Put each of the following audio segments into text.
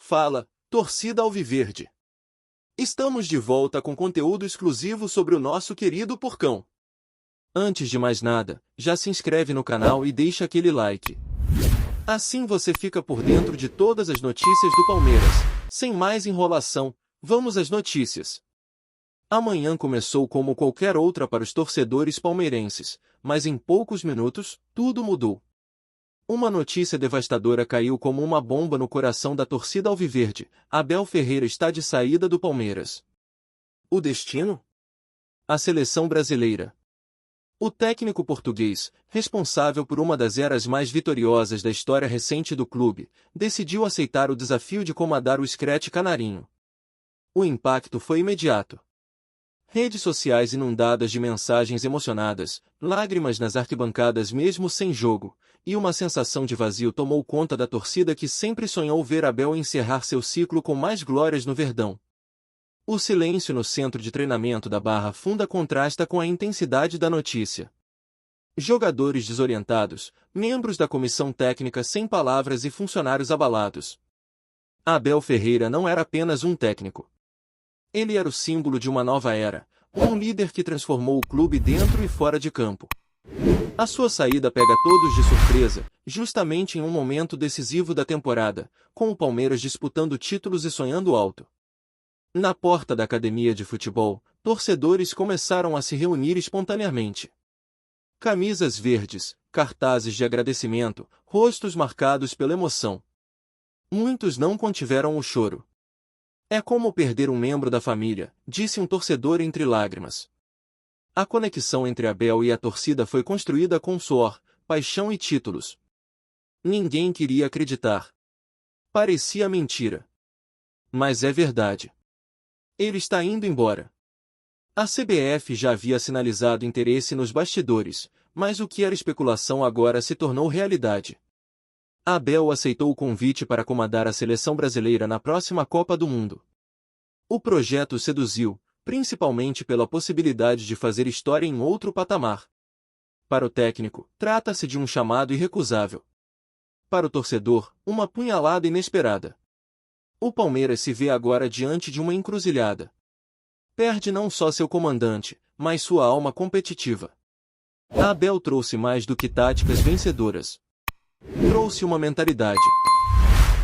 Fala, torcida alviverde! Estamos de volta com conteúdo exclusivo sobre o nosso querido Porcão. Antes de mais nada, já se inscreve no canal e deixa aquele like. Assim você fica por dentro de todas as notícias do Palmeiras. Sem mais enrolação, vamos às notícias. Amanhã começou como qualquer outra para os torcedores palmeirenses, mas em poucos minutos, tudo mudou. Uma notícia devastadora caiu como uma bomba no coração da torcida alviverde. Abel Ferreira está de saída do Palmeiras. O destino? A seleção brasileira. O técnico português, responsável por uma das eras mais vitoriosas da história recente do clube, decidiu aceitar o desafio de comandar o Screte Canarinho. O impacto foi imediato. Redes sociais inundadas de mensagens emocionadas, lágrimas nas arquibancadas mesmo sem jogo, e uma sensação de vazio tomou conta da torcida que sempre sonhou ver Abel encerrar seu ciclo com mais glórias no Verdão. O silêncio no centro de treinamento da Barra Funda contrasta com a intensidade da notícia. Jogadores desorientados, membros da comissão técnica sem palavras e funcionários abalados. Abel Ferreira não era apenas um técnico. Ele era o símbolo de uma nova era, um líder que transformou o clube dentro e fora de campo. A sua saída pega todos de surpresa, justamente em um momento decisivo da temporada, com o Palmeiras disputando títulos e sonhando alto. Na porta da academia de futebol, torcedores começaram a se reunir espontaneamente. Camisas verdes, cartazes de agradecimento, rostos marcados pela emoção. Muitos não contiveram o choro. É como perder um membro da família, disse um torcedor entre lágrimas. A conexão entre Abel e a torcida foi construída com suor, paixão e títulos. Ninguém queria acreditar. Parecia mentira. Mas é verdade. Ele está indo embora. A CBF já havia sinalizado interesse nos bastidores, mas o que era especulação agora se tornou realidade. Abel aceitou o convite para comandar a seleção brasileira na próxima Copa do Mundo. O projeto seduziu, principalmente pela possibilidade de fazer história em outro patamar. Para o técnico, trata-se de um chamado irrecusável. Para o torcedor, uma punhalada inesperada. O Palmeiras se vê agora diante de uma encruzilhada. Perde não só seu comandante, mas sua alma competitiva. Abel trouxe mais do que táticas vencedoras. Trouxe uma mentalidade.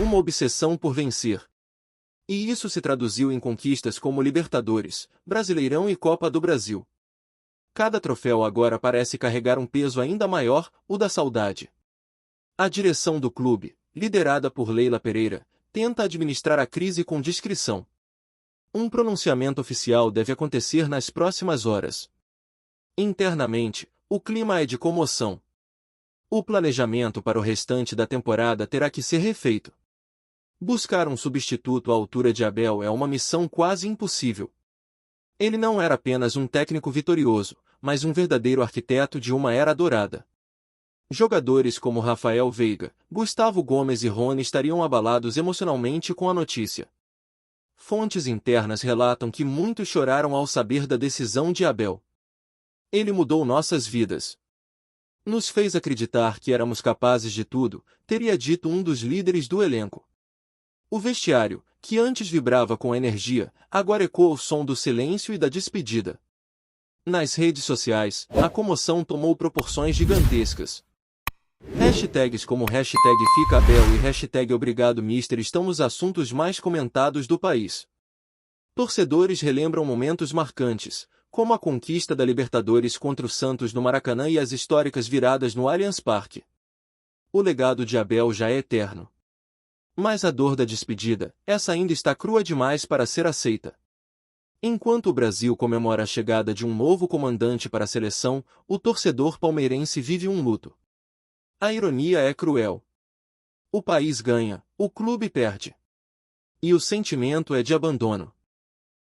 Uma obsessão por vencer. E isso se traduziu em conquistas como Libertadores, Brasileirão e Copa do Brasil. Cada troféu agora parece carregar um peso ainda maior, o da saudade. A direção do clube, liderada por Leila Pereira, tenta administrar a crise com discrição. Um pronunciamento oficial deve acontecer nas próximas horas. Internamente, o clima é de comoção. O planejamento para o restante da temporada terá que ser refeito. Buscar um substituto à altura de Abel é uma missão quase impossível. Ele não era apenas um técnico vitorioso, mas um verdadeiro arquiteto de uma era dourada. Jogadores como Rafael Veiga, Gustavo Gomes e Rony estariam abalados emocionalmente com a notícia. Fontes internas relatam que muitos choraram ao saber da decisão de Abel. Ele mudou nossas vidas. Nos fez acreditar que éramos capazes de tudo, teria dito um dos líderes do elenco. O vestiário, que antes vibrava com energia, agora ecoa o som do silêncio e da despedida. Nas redes sociais, a comoção tomou proporções gigantescas. Hashtags como #FicaAbel e #ObrigadoMister estão nos assuntos mais comentados do país. Torcedores relembram momentos marcantes, como a conquista da Libertadores contra o Santos no Maracanã e as históricas viradas no Allianz Parque. O legado de Abel já é eterno. Mas a dor da despedida, essa ainda está crua demais para ser aceita. Enquanto o Brasil comemora a chegada de um novo comandante para a seleção, o torcedor palmeirense vive um luto. A ironia é cruel. O país ganha, o clube perde. E o sentimento é de abandono.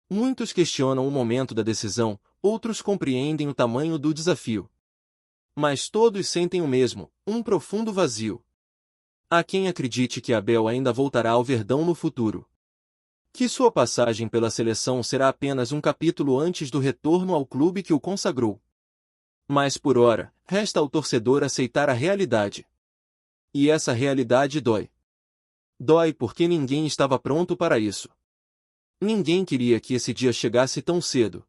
Muitos questionam o momento da decisão, outros compreendem o tamanho do desafio. Mas todos sentem o mesmo, um profundo vazio. Há quem acredite que Abel ainda voltará ao Verdão no futuro. Que sua passagem pela seleção será apenas um capítulo antes do retorno ao clube que o consagrou. Mas por ora, resta ao torcedor aceitar a realidade. E essa realidade dói. Dói porque ninguém estava pronto para isso. Ninguém queria que esse dia chegasse tão cedo.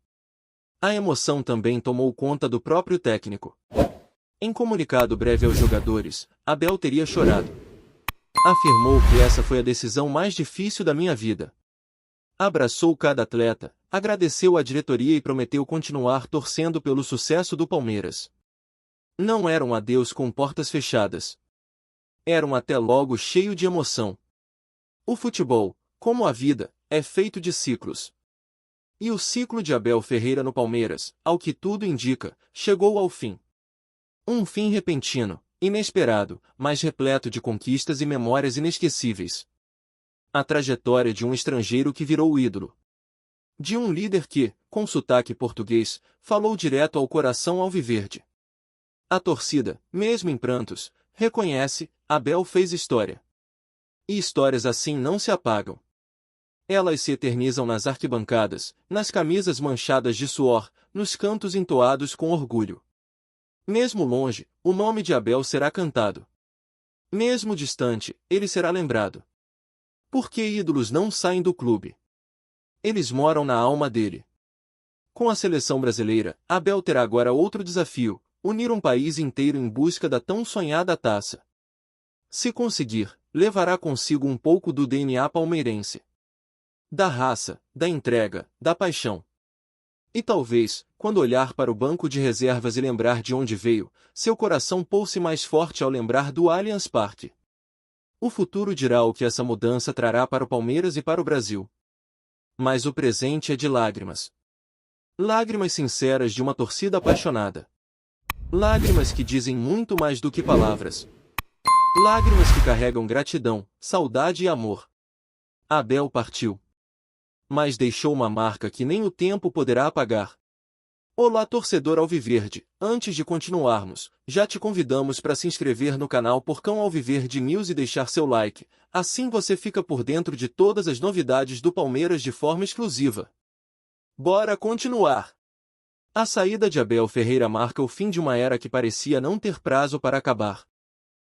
A emoção também tomou conta do próprio técnico. Em comunicado breve aos jogadores, Abel teria chorado. Afirmou que essa foi a decisão mais difícil da minha vida. Abraçou cada atleta, agradeceu à diretoria e prometeu continuar torcendo pelo sucesso do Palmeiras. Não era um adeus com portas fechadas. Era um até logo cheio de emoção. O futebol, como a vida, é feito de ciclos. E o ciclo de Abel Ferreira no Palmeiras, ao que tudo indica, chegou ao fim. Um fim repentino, inesperado, mas repleto de conquistas e memórias inesquecíveis. A trajetória de um estrangeiro que virou o ídolo. De um líder que, com sotaque português, falou direto ao coração alviverde. A torcida, mesmo em prantos, reconhece, Abel fez história. E histórias assim não se apagam. Elas se eternizam nas arquibancadas, nas camisas manchadas de suor, nos cantos entoados com orgulho. Mesmo longe, o nome de Abel será cantado. Mesmo distante, ele será lembrado. Porque ídolos não saem do clube. Eles moram na alma dele. Com a seleção brasileira, Abel terá agora outro desafio: unir um país inteiro em busca da tão sonhada taça. Se conseguir, levará consigo um pouco do DNA palmeirense. Da raça, da entrega, da paixão. E talvez, quando olhar para o banco de reservas e lembrar de onde veio, seu coração pulse mais forte ao lembrar do Allianz Parque. O futuro dirá o que essa mudança trará para o Palmeiras e para o Brasil. Mas o presente é de lágrimas. Lágrimas sinceras de uma torcida apaixonada. Lágrimas que dizem muito mais do que palavras. Lágrimas que carregam gratidão, saudade e amor. Abel partiu. Mas deixou uma marca que nem o tempo poderá apagar. Olá, torcedor alviverde, antes de continuarmos, já te convidamos para se inscrever no canal Porcão Alviverde News e deixar seu like, assim você fica por dentro de todas as novidades do Palmeiras de forma exclusiva. Bora continuar! A saída de Abel Ferreira marca o fim de uma era que parecia não ter prazo para acabar.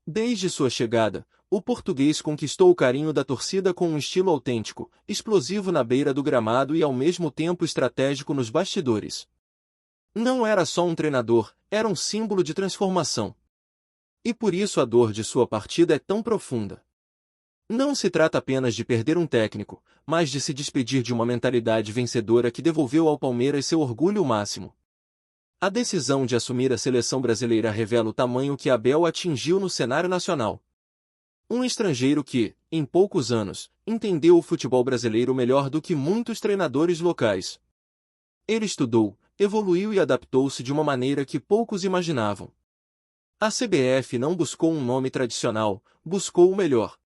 Desde sua chegada, o português conquistou o carinho da torcida com um estilo autêntico, explosivo na beira do gramado e ao mesmo tempo estratégico nos bastidores. Não era só um treinador, era um símbolo de transformação. E por isso a dor de sua partida é tão profunda. Não se trata apenas de perder um técnico, mas de se despedir de uma mentalidade vencedora que devolveu ao Palmeiras seu orgulho máximo. A decisão de assumir a seleção brasileira revela o tamanho que Abel atingiu no cenário nacional. Um estrangeiro que, em poucos anos, entendeu o futebol brasileiro melhor do que muitos treinadores locais. Ele estudou, evoluiu e adaptou-se de uma maneira que poucos imaginavam. A CBF não buscou um nome tradicional, buscou o melhor.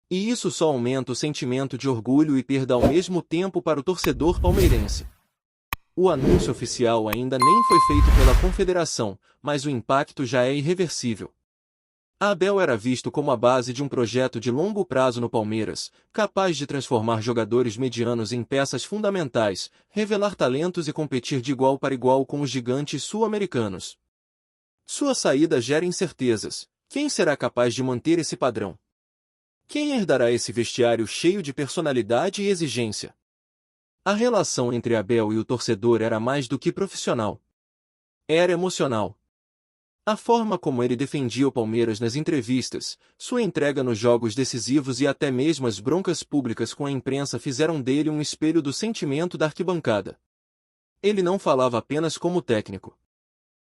E isso só aumenta o sentimento de orgulho e perda ao mesmo tempo para o torcedor palmeirense. O anúncio oficial ainda nem foi feito pela Confederação, mas o impacto já é irreversível. Abel era visto como a base de um projeto de longo prazo no Palmeiras, capaz de transformar jogadores medianos em peças fundamentais, revelar talentos e competir de igual para igual com os gigantes sul-americanos. Sua saída gera incertezas. Quem será capaz de manter esse padrão? Quem herdará esse vestiário cheio de personalidade e exigência? A relação entre Abel e o torcedor era mais do que profissional. Era emocional. A forma como ele defendia o Palmeiras nas entrevistas, sua entrega nos jogos decisivos e até mesmo as broncas públicas com a imprensa fizeram dele um espelho do sentimento da arquibancada. Ele não falava apenas como técnico.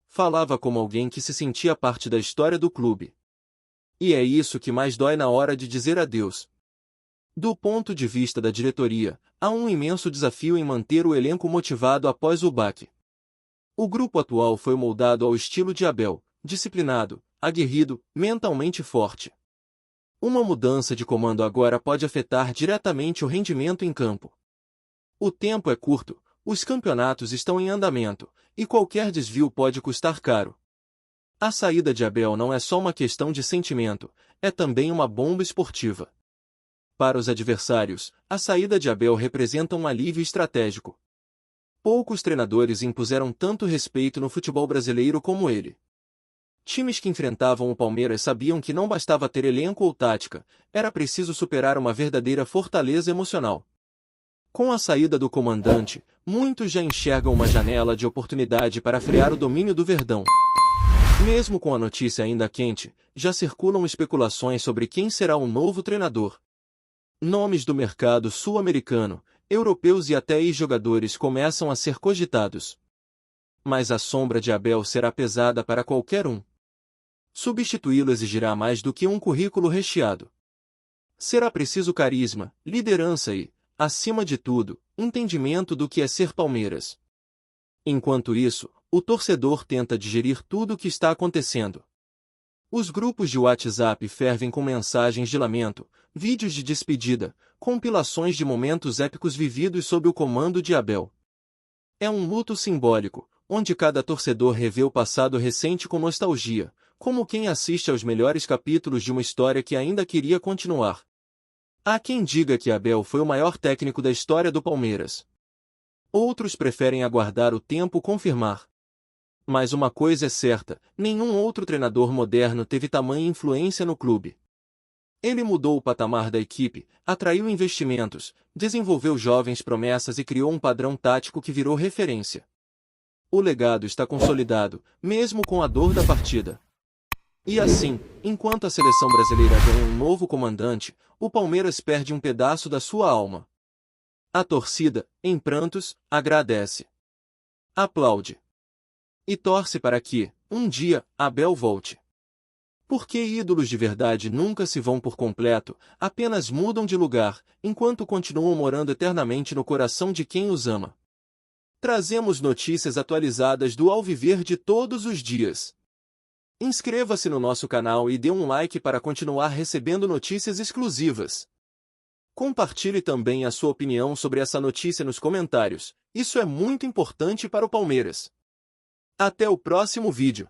Falava como alguém que se sentia parte da história do clube. E é isso que mais dói na hora de dizer adeus. Do ponto de vista da diretoria, há um imenso desafio em manter o elenco motivado após o baque. O grupo atual foi moldado ao estilo de Abel, disciplinado, aguerrido, mentalmente forte. Uma mudança de comando agora pode afetar diretamente o rendimento em campo. O tempo é curto, os campeonatos estão em andamento, e qualquer desvio pode custar caro. A saída de Abel não é só uma questão de sentimento, é também uma bomba esportiva. Para os adversários, a saída de Abel representa um alívio estratégico. Poucos treinadores impuseram tanto respeito no futebol brasileiro como ele. Times que enfrentavam o Palmeiras sabiam que não bastava ter elenco ou tática, era preciso superar uma verdadeira fortaleza emocional. Com a saída do comandante, muitos já enxergam uma janela de oportunidade para frear o domínio do Verdão. Mesmo com a notícia ainda quente, já circulam especulações sobre quem será o novo treinador. Nomes do mercado sul-americano, europeus e até ex-jogadores começam a ser cogitados. Mas a sombra de Abel será pesada para qualquer um. Substituí-lo exigirá mais do que um currículo recheado. Será preciso carisma, liderança e, acima de tudo, entendimento do que é ser Palmeiras. Enquanto isso, o torcedor tenta digerir tudo o que está acontecendo. Os grupos de WhatsApp fervem com mensagens de lamento, vídeos de despedida, compilações de momentos épicos vividos sob o comando de Abel. É um luto simbólico, onde cada torcedor revê o passado recente com nostalgia, como quem assiste aos melhores capítulos de uma história que ainda queria continuar. Há quem diga que Abel foi o maior técnico da história do Palmeiras. Outros preferem aguardar o tempo confirmar. Mas uma coisa é certa, nenhum outro treinador moderno teve tamanha influência no clube. Ele mudou o patamar da equipe, atraiu investimentos, desenvolveu jovens promessas e criou um padrão tático que virou referência. O legado está consolidado, mesmo com a dor da partida. E assim, enquanto a seleção brasileira ganha um novo comandante, o Palmeiras perde um pedaço da sua alma. A torcida, em prantos, agradece. Aplaude. E torce para que, um dia, Abel volte. Porque ídolos de verdade nunca se vão por completo, apenas mudam de lugar, enquanto continuam morando eternamente no coração de quem os ama. Trazemos notícias atualizadas do Alviverde todos os dias. Inscreva-se no nosso canal e dê um like para continuar recebendo notícias exclusivas. Compartilhe também a sua opinião sobre essa notícia nos comentários, isso é muito importante para o Palmeiras. Até o próximo vídeo.